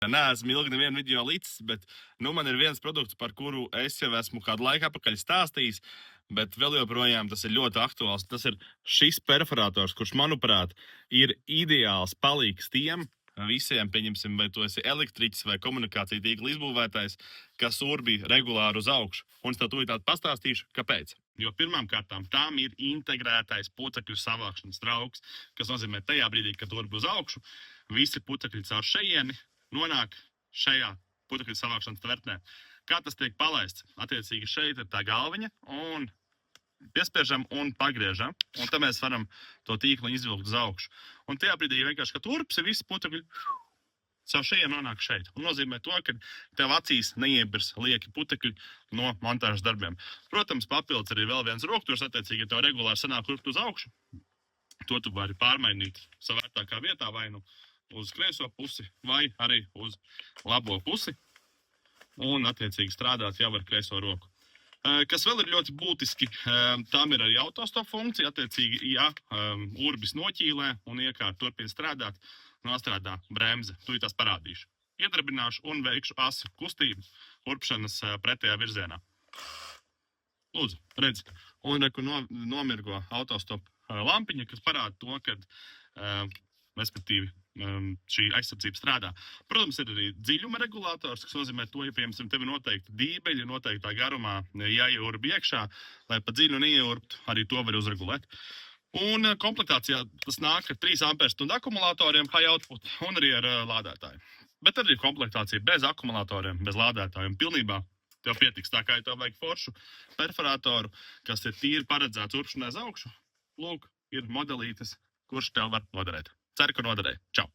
Neesmu ilgi nevienu video līdz, bet man ir viens produkts, par kuru es jau esmu kādu laiku atpakaļ stāstījis, bet vēl joprojām tas ir ļoti aktuāls. Tas ir šis perforators, kurš, manuprāt, ir ideāls palīgs tiem visiem, pieņemsim, vai tu esi elektriķis vai komunikācija tīkla izbūvētājs, kas urbi regulāri uz augšu. Un es tev tūlīt pastāstīšu, kāpēc. Jo pirmām kārtām tām ir integrētais putekļu savākšanas trauks, kas nozīmē tajā brīdī, kad urbi uz augšu, visi putekļi caur šejieni nonāk šajā putekļu savākšanas tvertnē. Kā tas tiek palaists? Attiecīgi šeit ir tā galviņa un piespiežam un pagriežam, un tad mēs varam to tīklu izvilkt uz augšu. Un tajā brīdī vienkārši, kad urpsi, visi putekļi caur šejienu nonāk šeit. Un nozīmē to, ka tev acīs neiebirs lieki putekļi no montāžas darbiem. Protams, papildus arī vēl viens rokturs, attiecīgi, ja tev regulāri sanāk urpt uz augšu, to tu vari pārmainīt savērtākā vietā vai nu uz kreiso pusi vai arī uz labo pusi un, attiecīgi, strādāt jau ar kreiso roku. Kas vēl ir ļoti būtiski, tam ir arī autostop funkcija, attiecīgi, ja urbis noķīlē un iekārt turpina strādāt, nostrādā bremze. Tūlīt tās parādīšu. Iedarbināšu un veikšu asu kustību urpšanas pretējā virzienā. Lūdzu, redzi. Un reku nomirgo autostop lampiņa, kas parāda to, kad, respektīvi, šī aizsardzība strādā. Protams, ir arī dziļuma regulators, kas nozīmē to, ja, piemēram, tevi noteikti dībeļi, noteiktā garumā jāieurbi iekšā, lai pa dziļu neieurbt, arī to var uzregulēt. Un komplektācijā tas nāk ar 3 amperstundu akumulatoriem, high output, un arī ar lādētāju. Bet arī komplektācija bez akumulatoriem, bez lādētājiem pilnībā tev pietiks. Tā kā, ja tev vajag foršu perforatoru, kas ir tīri paredzēts urpšanai uz augšu, lūk, ir modelītes, kurš tev var noderēt. Ceru, ka noderēja. Čau!